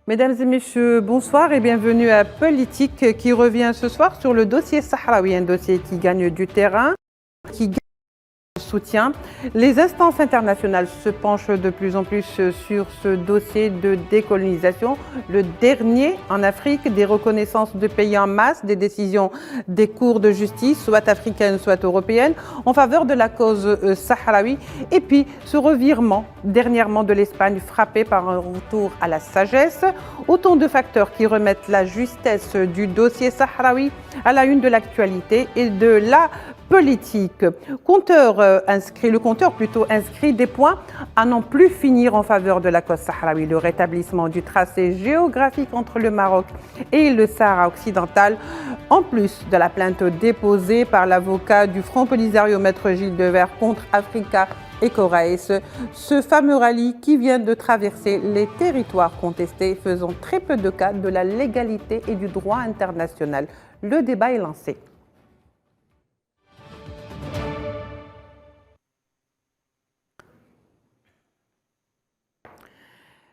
Mesdames et messieurs, bonsoir et bienvenue à Politique qui revient ce soir sur le dossier sahraoui, un dossier qui gagne du terrain, qui gagne du soutien. Les instances internationales se penchent de plus en plus sur ce dossier de décolonisation, le dernier en Afrique, des reconnaissances de pays en masse, des décisions des cours de justice, soit africaines, soit européennes, en faveur de la cause sahraoui. Et puis ce revirement dernièrement de l'Espagne frappée par un retour à la sagesse. Autant de facteurs qui remettent la justesse du dossier sahraoui à la une de l'actualité et de la politique. Le compteur inscrit des points à n'en plus finir en faveur de la cause sahraoui. Le rétablissement du tracé géographique entre le Maroc et le Sahara occidental, en plus de la plainte déposée par l'avocat du Front Polisario, Maître Gilles Devers, contre Africa et Coraes, ce fameux rallye qui vient de traverser les territoires contestés, faisant très peu de cas de la légalité et du droit international. Le débat est lancé.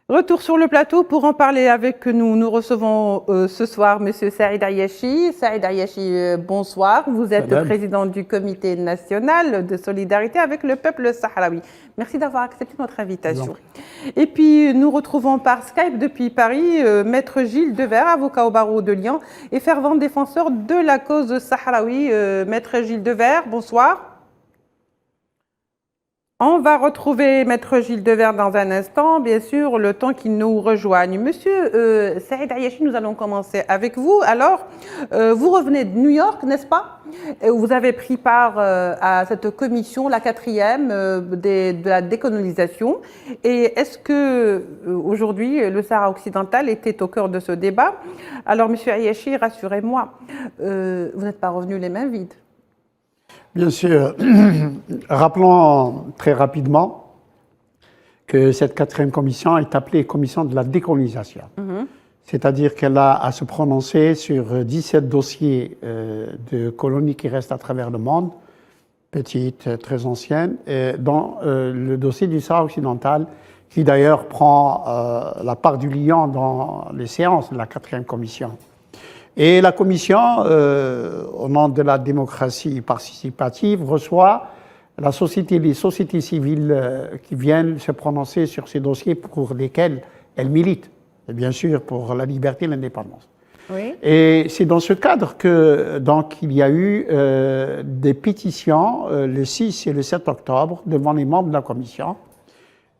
Retour sur le plateau pour en parler avec nous. Nous recevons ce soir M. Saïd Ayachi. Saïd Ayachi, bonsoir. Vous êtes le président du Comité national de solidarité avec le peuple sahraoui. Merci d'avoir accepté notre invitation. Et puis, nous retrouvons par Skype depuis Paris Maître Gilles Devers, avocat au barreau de Lyon et fervent défenseur de la cause sahraoui. Maître Gilles Devers, bonsoir. On va retrouver Maître Gilles Devers dans un instant, bien sûr, le temps qu'il nous rejoigne. Monsieur Saïd Ayachi, nous allons commencer avec vous. Alors, vous revenez de New York, n'est-ce pas? Vous avez pris part à cette commission, la 4e de la décolonisation. Et est-ce que aujourd'hui le Sahara occidental était au cœur de ce débat? Alors, Monsieur Ayachi, rassurez-moi, vous n'êtes pas revenu les mains vides. Bien sûr. Rappelons très rapidement que cette 4e commission est appelée commission de la décolonisation. C'est-à-dire qu'elle a à se prononcer sur 17 dossiers de colonies qui restent à travers le monde, petites, très anciennes, dont le dossier du Sahara occidental, qui d'ailleurs prend la part du lion dans les séances de la 4e commission. Et la Commission, au nom de la démocratie participative, reçoit les sociétés civiles qui viennent se prononcer sur ces dossiers pour lesquels elle milite, et bien sûr pour la liberté et l'indépendance. Oui. Et c'est dans ce cadre que donc il y a eu des pétitions le 6 et le 7 octobre devant les membres de la Commission.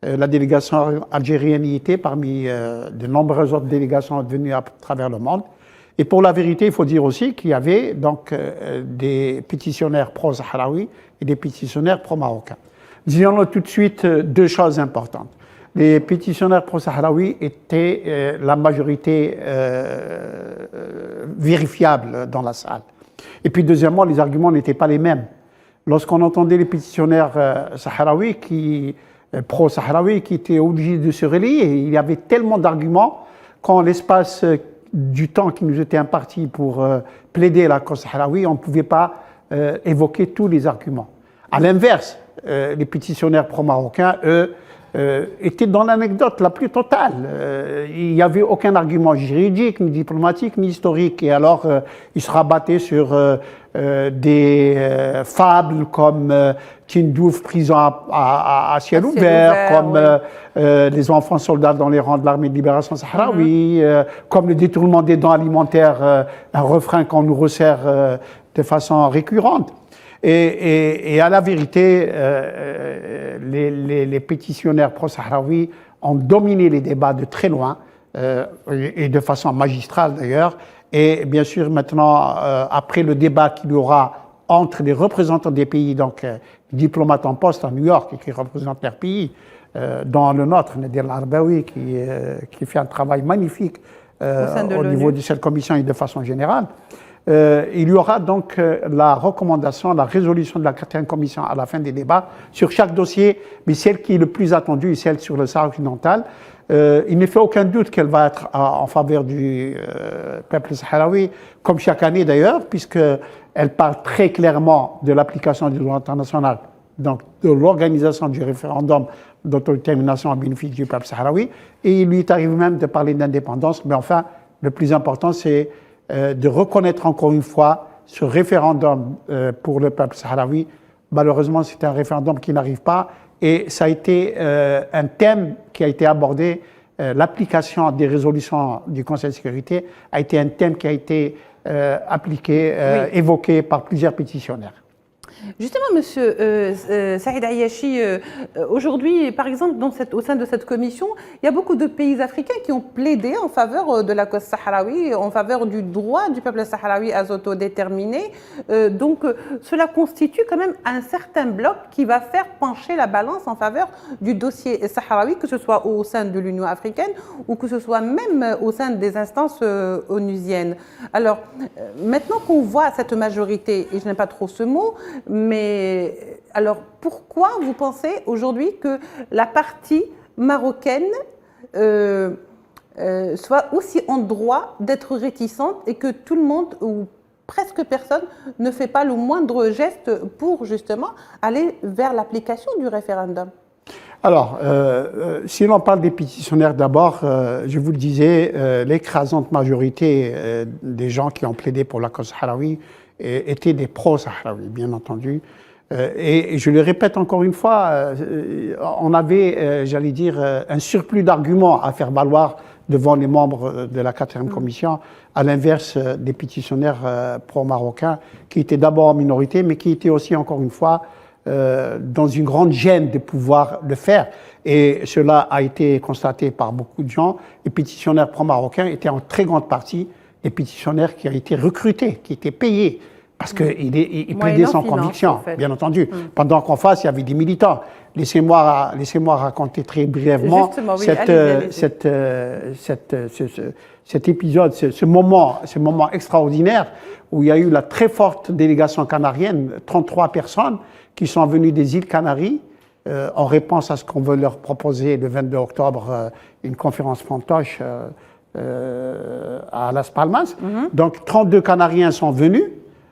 La délégation algérienne y était parmi de nombreuses autres délégations venues à travers le monde. Et pour la vérité, il faut dire aussi qu'il y avait donc des pétitionnaires pro-sahraouis et des pétitionnaires pro-marocains. Disons tout de suite deux choses importantes. Les pétitionnaires pro-sahraouis étaient la majorité vérifiable dans la salle. Et puis deuxièmement, les arguments n'étaient pas les mêmes. Lorsqu'on entendait les pétitionnaires sahraouis pro-sahraouis qui étaient obligés de se relier, il y avait tellement d'arguments qu'en l'espace du temps qui nous était imparti pour plaider la cause sahraoui, on ne pouvait pas évoquer tous les arguments. À l'inverse, les pétitionnaires pro-marocains, eux, étaient dans l'anecdote la plus totale. Il n'y avait aucun argument juridique, ni diplomatique, ni historique. Et alors, ils se rabattaient sur des fables comme Tindouf, prison à ciel ouvert, comme les enfants soldats dans les rangs de l'armée de libération sahraoui, comme le détournement des dents alimentaires, un refrain qu'on nous resserre de façon récurrente. Et à la vérité, les pétitionnaires pro-sahraouis ont dominé les débats de très loin, et de façon magistrale d'ailleurs. Et bien sûr, maintenant, après le débat qu'il y aura entre les représentants des pays, donc diplomates en poste à New York et qui représentent leur pays, dont le nôtre, Nadir Al-Arbaoui, qui fait un travail magnifique au niveau de cette commission et de façon générale, il y aura donc la recommandation, la résolution de la 4e commission à la fin des débats sur chaque dossier, mais celle qui est le plus attendue est celle sur le Sahara occidental. Il ne fait aucun doute qu'elle va être en faveur du peuple sahraoui, comme chaque année d'ailleurs, puisqu'elle parle très clairement de l'application du droit international donc de l'organisation du référendum d'autodétermination en bénéfice du peuple sahraoui, et il lui arrive même de parler d'indépendance, mais enfin, le plus important, c'est de reconnaître encore une fois ce référendum pour le peuple sahraoui. Malheureusement, c'est un référendum qui n'arrive pas, et ça a été un thème qui a été abordé. L'application des résolutions du Conseil de sécurité a été un thème qui a été appliqué, évoqué par plusieurs pétitionnaires. Justement, Monsieur Saïd Ayachi, aujourd'hui, par exemple, au sein de cette commission, il y a beaucoup de pays africains qui ont plaidé en faveur de la cause sahraoui, en faveur du droit du peuple sahraoui à s'autodéterminer. Donc, cela constitue quand même un certain bloc qui va faire pencher la balance en faveur du dossier sahraoui, que ce soit au sein de l'Union africaine ou que ce soit même au sein des instances onusiennes. Alors, maintenant qu'on voit cette majorité, et je n'aime pas trop ce mot, mais alors pourquoi vous pensez aujourd'hui que la partie marocaine soit aussi en droit d'être réticente et que tout le monde ou presque personne ne fait pas le moindre geste pour justement aller vers l'application du référendum? Alors, si l'on parle des pétitionnaires d'abord, je vous le disais, l'écrasante majorité des gens qui ont plaidé pour la cause sahraoui étaient des pro-sahraouis, bien entendu. Et je le répète encore une fois, on avait, j'allais dire, un surplus d'arguments à faire valoir devant les membres de la 4e commission, à l'inverse des pétitionnaires pro-marocains, qui étaient d'abord en minorité, mais qui étaient aussi, encore une fois, dans une grande gêne de pouvoir le faire. Et cela a été constaté par beaucoup de gens. Les pétitionnaires pro-marocains étaient en très grande partie des pétitionnaires qui ont été recrutés, qui étaient payés, parce qu'ils plaidaient sans conviction, en fait. Bien entendu. Pendant qu'en face, il y avait des militants. Laissez-moi raconter très brièvement cet épisode, ce moment extraordinaire où il y a eu la très forte délégation canarienne, 33 personnes qui sont venues des îles Canaries, en réponse à ce qu'on veut leur proposer le 22 octobre, une conférence fantoche à Las Palmas. Donc 32 Canariens sont venus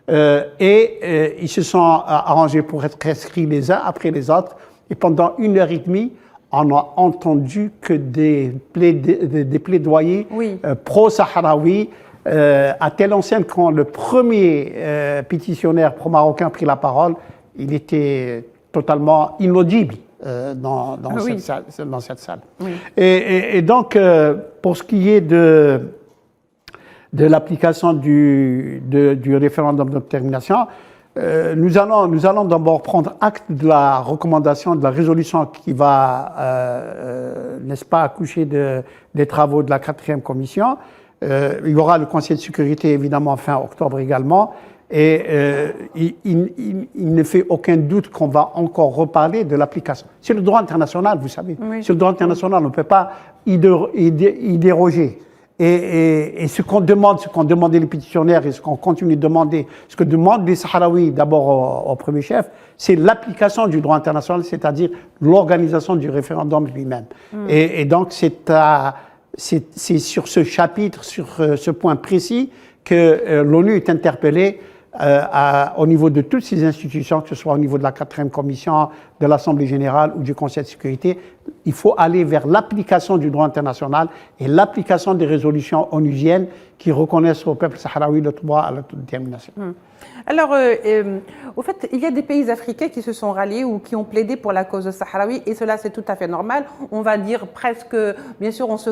et ils se sont arrangés pour être inscrits les uns après les autres. Et pendant 1h30, on n'a entendu que des plaidoyers pro-sahraouis, à telle enseigne quand le premier pétitionnaire pro-marocain a pris la parole, il était totalement inaudible dans cette salle. Oui. Et donc, pour ce qui est de l'application du référendum d'autodétermination, nous allons d'abord prendre acte de la recommandation, de la résolution qui va, n'est-ce pas, accoucher des travaux de la 4e commission. Il y aura le Conseil de sécurité, évidemment, fin octobre également. Et il ne fait aucun doute qu'on va encore reparler de l'application. C'est le droit international, vous savez. Oui. C'est le droit international, on ne peut pas y déroger. Et ce qu'on demande, ce qu'ont demandé les pétitionnaires et ce qu'on continue de demander, ce que demandent les Sahraouis d'abord au premier chef, c'est l'application du droit international, c'est-à-dire l'organisation du référendum lui-même. Et donc c'est sur ce chapitre, sur ce point précis, que l'ONU est interpellée au niveau de toutes ces institutions, que ce soit au niveau de la 4e commission, de l'Assemblée générale ou du Conseil de sécurité. Il faut aller vers l'application du droit international et l'application des résolutions onusiennes qui reconnaissent au peuple sahraoui le droit à l'autodétermination. Alors, au fait, il y a des pays africains qui se sont ralliés ou qui ont plaidé pour la cause sahraoui, et cela c'est tout à fait normal. On va dire presque, bien sûr, on se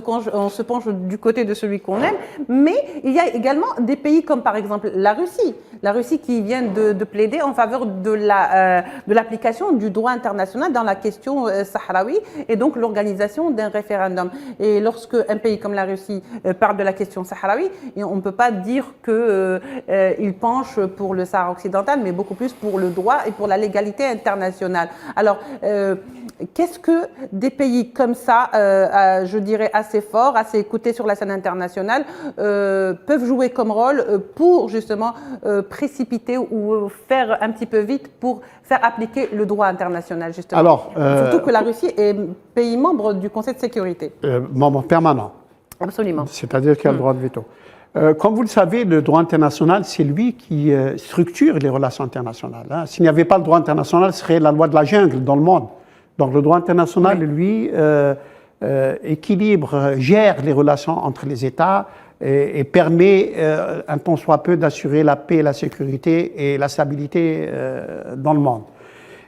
penche du côté de celui qu'on aime, mais il y a également des pays comme par exemple la Russie qui vient de plaider en faveur de l'application du droit international dans la question sahraoui et donc l'organisation d'un référendum. Et lorsque un pays comme la Russie parle de la question sahraoui, on ne peut pas dire qu'il penche pour le Sahara occidental, mais beaucoup plus pour le droit et pour la légalité internationale. Alors, qu'est-ce que des pays comme ça, je dirais assez forts, assez cotés sur la scène internationale, peuvent jouer comme rôle pour justement précipiter ou faire un petit peu vite pour faire appliquer le droit international, justement? Alors, surtout que la Russie est pays membre du Conseil de sécurité. Membre permanent. Absolument. C'est-à-dire qu'il a le droit de veto. Comme vous le savez, le droit international, c'est lui qui structure les relations internationales. Hein. S'il n'y avait pas le droit international, ce serait la loi de la jungle dans le monde. Donc le droit international, lui, équilibre, gère les relations entre les États et permet, un tant soit peu, d'assurer la paix, la sécurité et la stabilité dans le monde.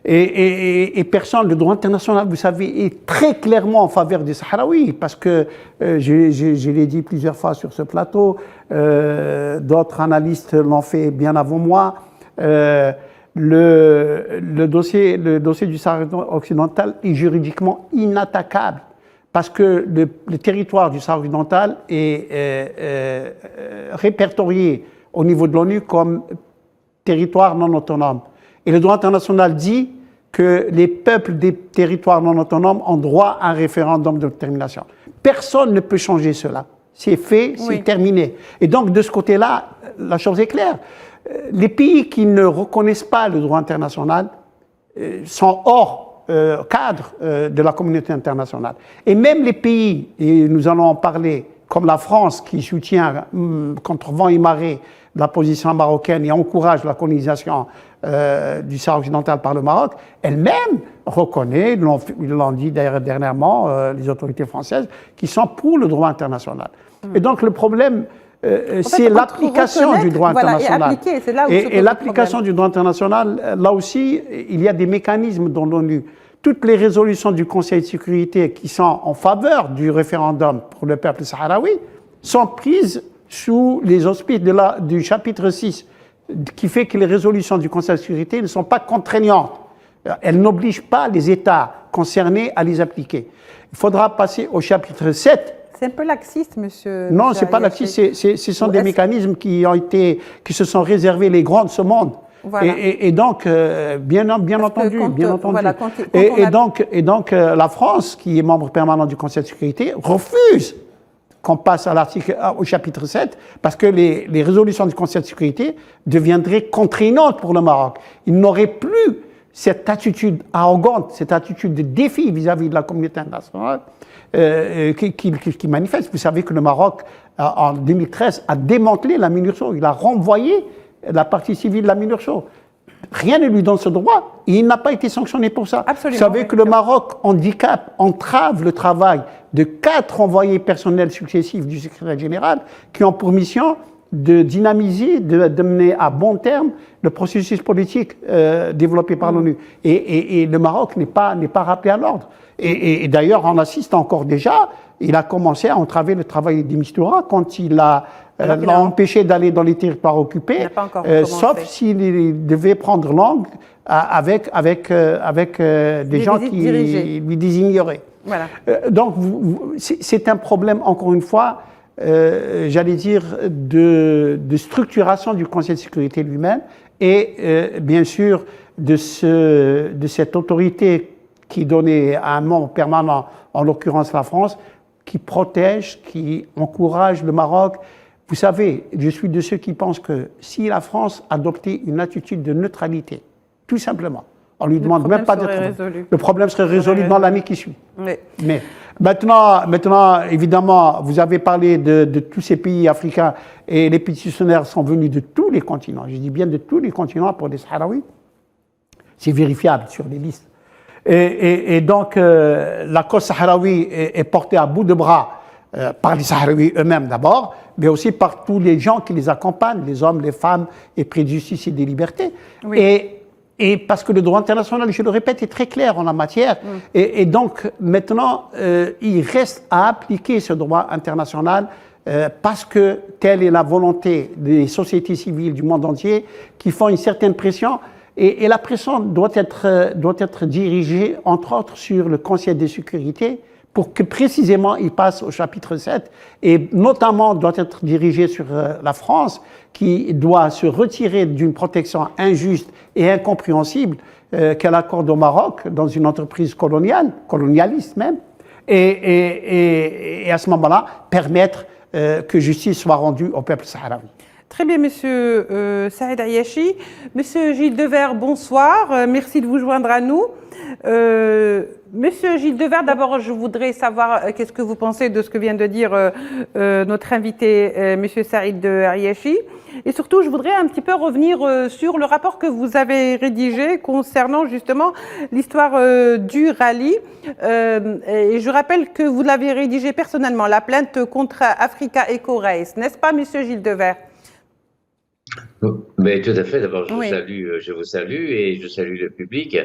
Et personne, le droit international, vous savez, est très clairement en faveur des Sahraouis, parce que, je l'ai dit plusieurs fois sur ce plateau, d'autres analystes l'ont fait bien avant moi, le dossier du Sahara occidental est juridiquement inattaquable, parce que le territoire du Sahara occidental est répertorié au niveau de l'ONU comme territoire non autonome. Et le droit international dit que les peuples des territoires non autonomes ont droit à un référendum d'autodétermination. Personne ne peut changer cela. C'est fait, c'est terminé. Et donc, de ce côté-là, la chose est claire. Les pays qui ne reconnaissent pas le droit international sont hors cadre de la communauté internationale. Et même les pays, et nous allons en parler, comme la France, qui soutient contre vent et marée la position marocaine et encourage la colonisation du Sahara occidental par le Maroc, elle-même reconnaît, ils l'ont dit d'ailleurs dernièrement, les autorités françaises, qui sont pour le droit international. Et donc le problème, c'est l'application du droit international. Et l'application du droit international, là aussi, il y a des mécanismes dans l'ONU. Toutes les résolutions du Conseil de sécurité qui sont en faveur du référendum pour le peuple sahraoui sont prises sous les auspices du chapitre 6, qui fait que les résolutions du Conseil de sécurité ne sont pas contraignantes. Elles n'obligent pas les États concernés à les appliquer. Il faudra passer au chapitre 7. C'est un peu laxiste, monsieur. Non, ce n'est pas laxiste, ce sont des mécanismes qui se sont réservés les grands de ce monde. Voilà. Et donc, bien entendu. Voilà, et donc, la France, qui est membre permanent du Conseil de sécurité, refuse qu'on passe au chapitre 7, parce que les résolutions du Conseil de sécurité deviendraient contraignantes pour le Maroc. Il n'aurait plus cette attitude arrogante, cette attitude de défi vis-à-vis de la communauté internationale qui manifeste. Vous savez que le Maroc, en 2013, a démantelé la MINURSO. Il a renvoyé la partie civile de la MINURSO. Rien ne lui donne ce droit et il n'a pas été sanctionné pour ça. Absolument, vous savez que le Maroc entrave le travail de 4 envoyés personnels successifs du secrétaire général qui ont pour mission de dynamiser, de mener à bon terme le processus politique développé par l'ONU. Et le Maroc n'est pas rappelé à l'ordre. Et d'ailleurs, on assiste encore déjà, il a commencé à entraver le travail des Mistura quand il l'a empêché d'aller dans les territoires occupés, sauf s'il devait prendre langue avec des gens qui lui désigneraient. Voilà. Donc, c'est un problème, encore une fois, j'allais dire, de structuration du Conseil de sécurité lui-même et, bien sûr, de cette autorité qui est donnée à un membre permanent, en l'occurrence la France, qui protège, qui encourage le Maroc. Vous savez, je suis de ceux qui pensent que si la France adoptait une attitude de neutralité, tout simplement, on lui demande même pas d'être résolu. Le problème serait résolu dans l'année qui suit. Oui. Mais maintenant, évidemment, vous avez parlé de tous ces pays africains et les pétitionnaires sont venus de tous les continents. Je dis bien de tous les continents pour les Sahraouis. C'est vérifiable sur les listes. Et donc, la cause sahraoui est portée à bout de bras par les Sahraouis eux-mêmes d'abord, mais aussi par tous les gens qui les accompagnent, les hommes, les femmes, épris de justice et des libertés. Oui. Et parce que le droit international, je le répète, est très clair en la matière. Et donc, maintenant, il reste à appliquer ce droit international parce que telle est la volonté des sociétés civiles du monde entier qui font une certaine pression. Et la pression doit être dirigée, entre autres, sur le Conseil de sécurité pour que précisément il passe au chapitre 7 et notamment doit être dirigée sur la France qui doit se retirer d'une protection injuste et incompréhensible qu'elle accorde au Maroc dans une entreprise colonialiste même, et à ce moment-là permettre que justice soit rendue au peuple sahraoui. Très bien, monsieur Saïd Ayachi. Monsieur Gilles Devers, bonsoir. Merci de vous joindre à nous. Monsieur Gilles Devers, d'abord, je voudrais savoir qu'est-ce que vous pensez de ce que vient de dire notre invité, Monsieur Saïd Ariachi. Et surtout, je voudrais un petit peu revenir sur le rapport que vous avez rédigé concernant justement l'histoire du rallye. Et je rappelle que vous l'avez rédigé personnellement, la plainte contre Africa Eco Race, n'est-ce pas, Monsieur Gilles Devers? Mais tout à fait. D'abord, je vous salue et je salue le public.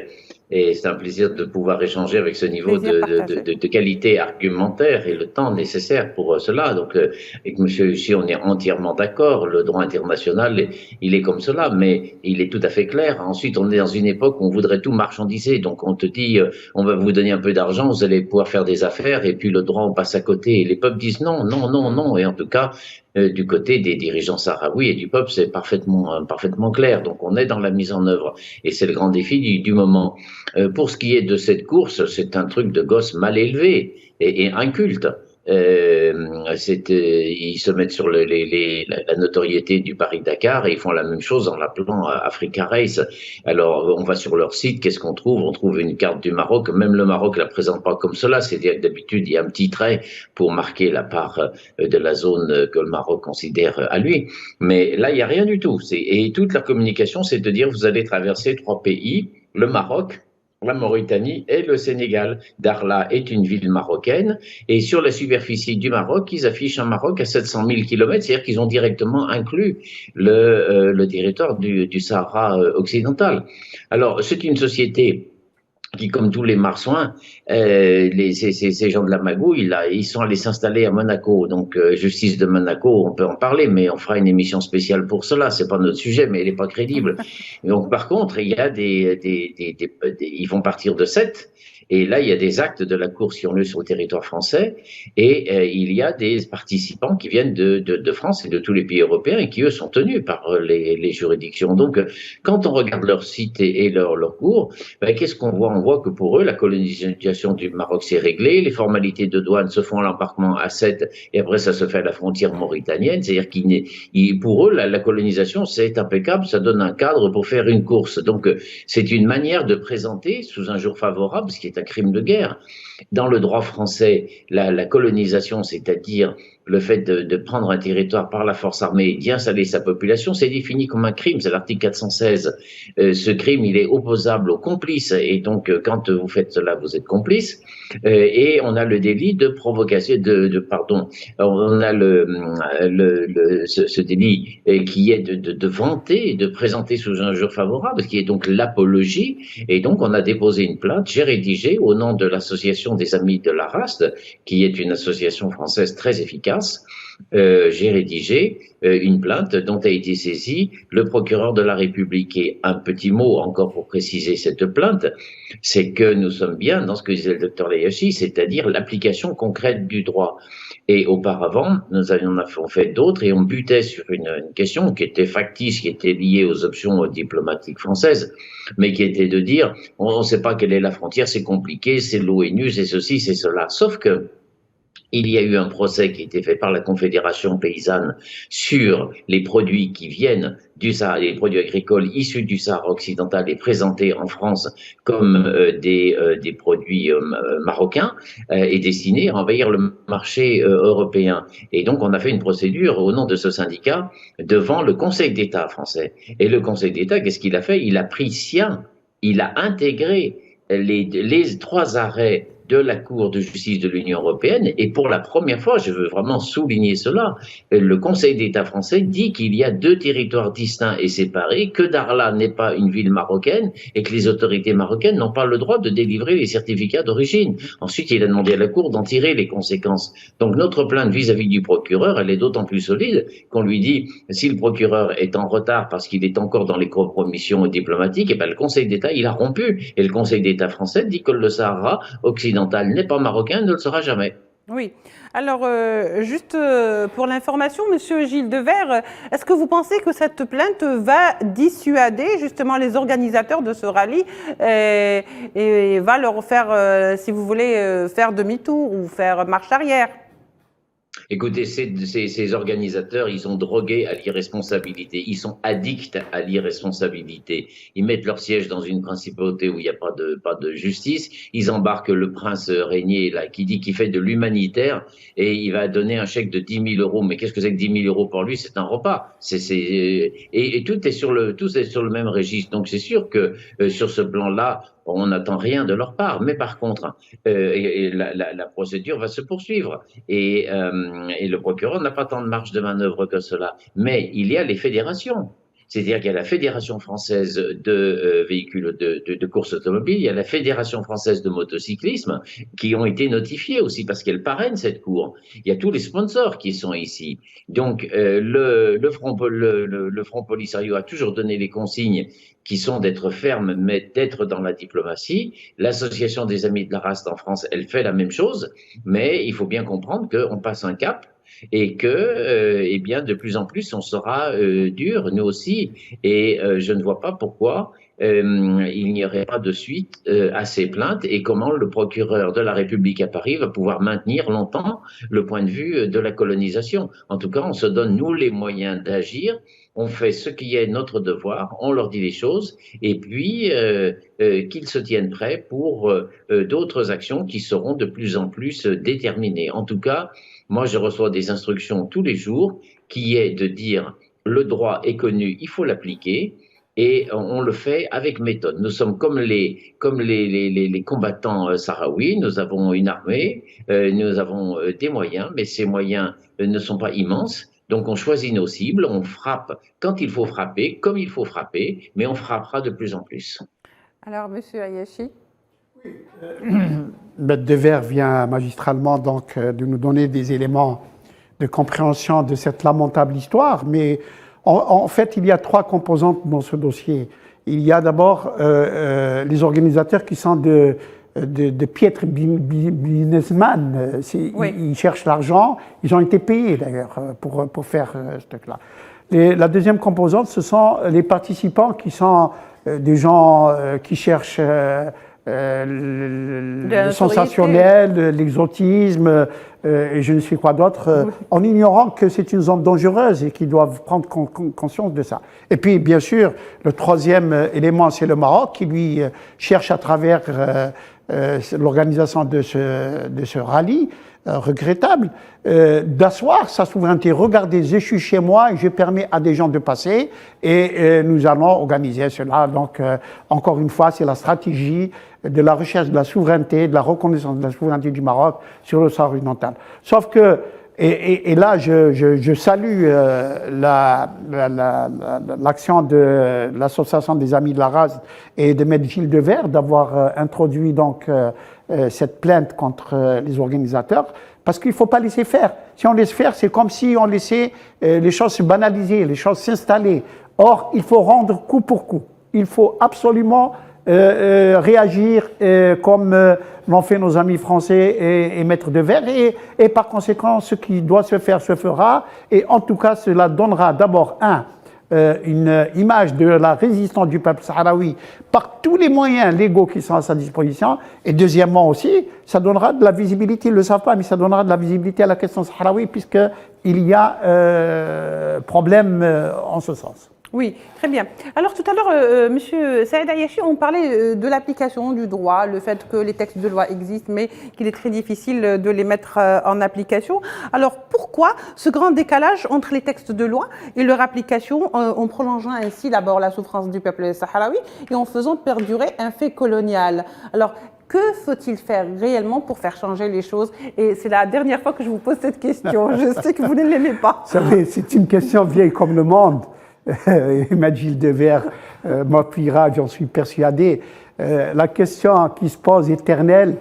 Et c'est un plaisir de pouvoir échanger avec ce niveau de qualité argumentaire et le temps nécessaire pour cela. Donc, avec Monsieur Luchy, on est entièrement d'accord. Le droit international, il est comme cela, mais il est tout à fait clair. Ensuite, on est dans une époque où on voudrait tout marchandiser. Donc, on te dit, on va vous donner un peu d'argent, vous allez pouvoir faire des affaires, et puis le droit, on passe à côté. Et les peuples disent non, non, non, non. Et en tout cas, du côté des dirigeants sahraouis et du peuple, c'est parfaitement clair. Donc, on est dans la mise en œuvre. Et c'est le grand défi du moment. Pour ce qui est de cette course, c'est un truc de gosse mal élevé et inculte. Ils se mettent sur la notoriété du Paris-Dakar et ils font la même chose en l'appelant Africa Race. Alors, on va sur leur site, qu'est-ce qu'on trouve? On trouve une carte du Maroc. Même le Maroc la présente pas comme cela. C'est d'habitude, il y a un petit trait pour marquer la part de la zone que le Maroc considère à lui. Mais là, il n'y a rien du tout. Et toute la communication, c'est de dire, vous allez traverser 3 pays, le Maroc, la Mauritanie et le Sénégal. Dakhla est une ville marocaine et sur la superficie du Maroc, ils affichent un Maroc à 700 000 km, c'est-à-dire qu'ils ont directement inclus le territoire du Sahara occidental. Alors, c'est une société qui, comme tous les marsouins, ces gens de la magouille, là, ils sont allés s'installer à Monaco. Donc, justice de Monaco, on peut en parler, mais on fera une émission spéciale pour cela. C'est pas notre sujet, mais elle n'est pas crédible. Donc, par contre, il y a ils vont partir de 7. Et là, il y a des actes de la course qui ont lieu sur le territoire français et il y a des participants qui viennent de France et de tous les pays européens et qui, eux, sont tenus par les juridictions. Donc, quand on regarde leur site et leur cours, ben, qu'est-ce qu'on voit? On voit que pour eux, la colonisation du Maroc s'est réglée, les formalités de douane se font à l'embarquement à 7 et après ça se fait à la frontière mauritanienne. C'est-à-dire pour eux, la colonisation, c'est impeccable, ça donne un cadre pour faire une course. Donc, c'est une manière de présenter sous un jour favorable, ce qui est un crime de guerre. Dans le droit français, la colonisation, c'est-à-dire le fait de prendre un territoire par la force armée et d'y installer sa population, c'est défini comme un crime, c'est l'article 416. Ce crime, il est opposable aux complices, et donc quand vous faites cela, vous êtes complice. Et on a le délit de provocation, on a ce délit qui est de vanter, de présenter sous un jour favorable, qui est donc l'apologie. Et donc on a déposé une plainte, j'ai rédigé au nom de l'association des Amis de la Race, qui est une association française très efficace. J'ai rédigé une plainte dont a été saisi le procureur de la République. Et un petit mot encore pour préciser cette plainte, c'est que nous sommes bien dans ce que disait le docteur Ariachi, c'est-à-dire l'application concrète du droit. Et auparavant, nous avions fait d'autres et on butait sur une question qui était factice, qui était liée aux options diplomatiques françaises, mais qui était de dire, on ne sait pas quelle est la frontière, c'est compliqué, c'est l'ONU, c'est ceci, c'est cela. Sauf que il y a eu un procès qui a été fait par la Confédération paysanne sur les produits qui viennent du Sahara, les produits agricoles issus du Sahara occidental et présentés en France comme des produits marocains et destinés à envahir le marché européen. Et donc, on a fait une procédure au nom de ce syndicat devant le Conseil d'État français. Et le Conseil d'État, qu'est-ce qu'il a fait? Il a pris sien, il a intégré les 3 arrêts de la Cour de justice de l'Union européenne, et pour la première fois, je veux vraiment souligner cela, le Conseil d'État français dit qu'il y a 2 territoires distincts et séparés, que Dakhla n'est pas une ville marocaine et que les autorités marocaines n'ont pas le droit de délivrer les certificats d'origine. Ensuite, il a demandé à la Cour d'en tirer les conséquences. Donc notre plainte vis-à-vis du procureur, elle est d'autant plus solide qu'on lui dit, si le procureur est en retard parce qu'il est encore dans les compromissions diplomatiques, et ben le Conseil d'État, il a rompu. Et le Conseil d'État français dit que le Sahara occidental n'est pas marocain, ne le sera jamais. Oui. Alors, juste pour l'information, Monsieur Gilles Devers, est-ce que vous pensez que cette plainte va dissuader justement les organisateurs de ce rallye et va leur faire, si vous voulez, faire demi-tour ou faire marche arrière? Écoutez, ces organisateurs, ils sont drogués à l'irresponsabilité. Ils sont addicts à l'irresponsabilité. Ils mettent leur siège dans une principauté où il n'y a pas de justice. Ils embarquent le prince régnier, là, qui dit qu'il fait de l'humanitaire et il va donner un chèque de 10 000 euros. Mais qu'est-ce que c'est que 10 000 euros pour lui? C'est un repas. Et tout est sur le même registre. Donc c'est sûr que sur ce plan-là, on n'attend rien de leur part. Mais par contre, la procédure va se poursuivre. Et le procureur n'a pas tant de marge de manœuvre que cela. Mais il y a les fédérations. C'est-à-dire qu'il y a la Fédération française de véhicules de course automobile, il y a la Fédération française de motocyclisme qui ont été notifiées aussi parce qu'elles parrainent cette cour. Il y a tous les sponsors qui sont ici. Donc le Front Polisario a toujours donné les consignes qui sont d'être ferme, mais d'être dans la diplomatie. L'Association des Amis de la Race en France, elle fait la même chose, mais il faut bien comprendre qu'on passe un cap et que, eh bien, de plus en plus, on sera dur, nous aussi. Et je ne vois pas pourquoi il n'y aurait pas de suite à ces plaintes et comment le procureur de la République à Paris va pouvoir maintenir longtemps le point de vue de la colonisation. En tout cas, on se donne, nous, les moyens d'agir. On fait ce qui est notre devoir, on leur dit les choses, et puis qu'ils se tiennent prêts pour d'autres actions qui seront de plus en plus déterminées. En tout cas, moi, je reçois des instructions tous les jours qui est de dire le droit est connu, il faut l'appliquer. Et on le fait avec méthode. Nous sommes comme les combattants sahraouis. Nous avons une armée, nous avons des moyens, mais ces moyens ne sont pas immenses. Donc on choisit nos cibles, on frappe quand il faut frapper, comme il faut frapper, mais on frappera de plus en plus. Alors, Monsieur Ayachi. Maître Devers vient magistralement donc de nous donner des éléments de compréhension de cette lamentable histoire, mais en fait il y a trois composantes dans ce dossier. Il y a d'abord les organisateurs qui sont de piètres businessmen. Oui. Ils cherchent l'argent, ils ont été payés d'ailleurs pour faire ce truc-là. La deuxième composante, ce sont les participants qui sont des gens qui cherchent le sensationnel, l'exotisme et je ne sais quoi d'autre, en ignorant que c'est une zone dangereuse et qu'ils doivent prendre conscience de ça. Et puis, bien sûr, le troisième élément, c'est le Maroc qui, lui, cherche à travers l'organisation de ce rallye regrettable, d'asseoir sa souveraineté. Regardez, je suis chez moi et je permets à des gens de passer et nous allons organiser cela. Donc, encore une fois, c'est la stratégie de la recherche de la souveraineté, de la reconnaissance de la souveraineté du Maroc sur le Sahara oriental. Sauf que, et là, je salue l'action de l'Association des Amis de la Race et de Maître Gilles Devers d'avoir introduit donc cette plainte contre les organisateurs, parce qu'il ne faut pas laisser faire. Si on laisse faire, c'est comme si on laissait les choses se banaliser, les choses s'installer. Or, il faut rendre coup pour coup. Il faut absolument réagir comme l'ont fait nos amis français et Maître Devers, et par conséquent, ce qui doit se faire se fera, et en tout cas, cela donnera d'abord une image de la résistance du peuple sahraoui par tous les moyens légaux qui sont à sa disposition, et deuxièmement aussi, ça donnera de la visibilité, ils ne le savent pas, mais ça donnera de la visibilité à la question sahraoui, puisqu'il y a problème en ce sens. Oui, très bien. Alors tout à l'heure, Monsieur Saïd Ayachi, on parlait de l'application du droit, le fait que les textes de loi existent, mais qu'il est très difficile de les mettre en application. Alors pourquoi ce grand décalage entre les textes de loi et leur application, en prolongeant ainsi d'abord la souffrance du peuple sahraoui et en faisant perdurer un fait colonial? Alors, que faut-il faire réellement pour faire changer les choses? Et c'est la dernière fois que je vous pose cette question. Je sais que vous ne l'aimez pas. Vous savez, c'est une question vieille comme le monde. Maître Gilles Devers m'appuiera, j'en suis persuadé. La question qui se pose éternelle,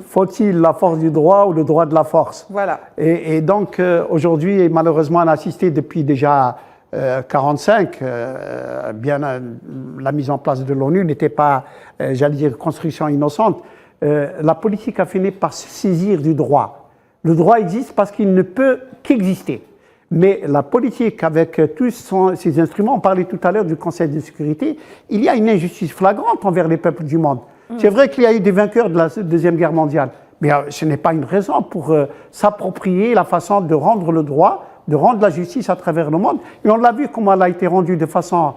faut-il la force du droit ou le droit de la force? Voilà. Et donc aujourd'hui, malheureusement, on a assisté depuis déjà 1945, bien la mise en place de l'ONU n'était pas, j'allais dire, construction innocente. La politique a fini par se saisir du droit. Le droit existe parce qu'il ne peut qu'exister. Mais la politique, avec tous ses instruments, on parlait tout à l'heure du Conseil de sécurité, il y a une injustice flagrante envers les peuples du monde. C'est vrai qu'il y a eu des vainqueurs de la Deuxième Guerre mondiale, Mais ce n'est pas une raison pour s'approprier la façon de rendre le droit, de rendre la justice à travers le monde. Et on l'a vu comment elle a été rendue de façon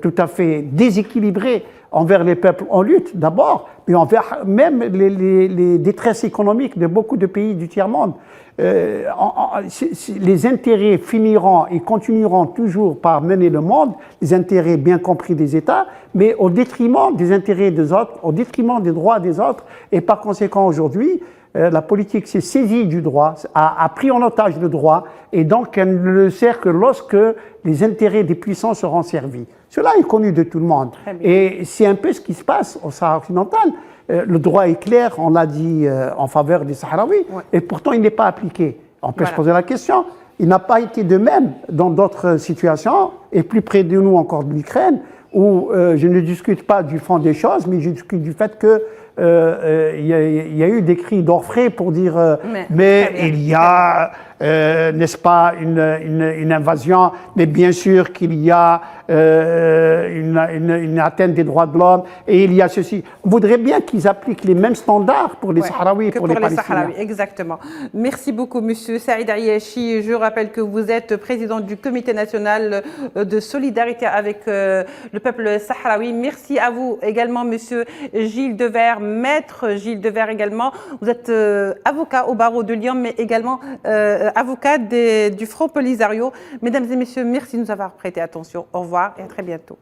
tout à fait déséquilibrée envers les peuples en lutte d'abord, mais envers même les détresses économiques de beaucoup de pays du tiers-monde. Les intérêts finiront et continueront toujours par mener le monde, les intérêts bien compris des États, mais au détriment des intérêts des autres, au détriment des droits des autres. Et par conséquent, aujourd'hui, la politique s'est saisie du droit, a pris en otage le droit, et donc elle ne le sert que lorsque les intérêts des puissants seront servis. Cela est connu de tout le monde. Et c'est un peu ce qui se passe au Sahara occidental. Le droit est clair, on l'a dit, en faveur des Sahraouis, et pourtant il n'est pas appliqué. On peut se poser la question. Il n'a pas été de même dans d'autres situations, et plus près de nous encore de l'Ukraine, où je ne discute pas du fond des choses, mais je discute du fait que il y a eu des cris d'orfraie pour dire mais il y a, n'est-ce pas, une invasion, mais bien sûr qu'il y a une atteinte des droits de l'homme, et il y a ceci. On voudrait bien qu'ils appliquent les mêmes standards pour les Sahraouis et pour les Palestiniens. Sahraouis, exactement. Merci beaucoup, Monsieur Saïd Ayachi. Je rappelle que vous êtes président du Comité national de solidarité avec le peuple sahraoui. Merci à vous également, Monsieur Gilles Devers, maître Gilles Devers également. Vous êtes avocat au barreau de Lyon, mais également avocat du Front Polisario. Mesdames et messieurs, merci de nous avoir prêté attention. Au revoir et à très bientôt.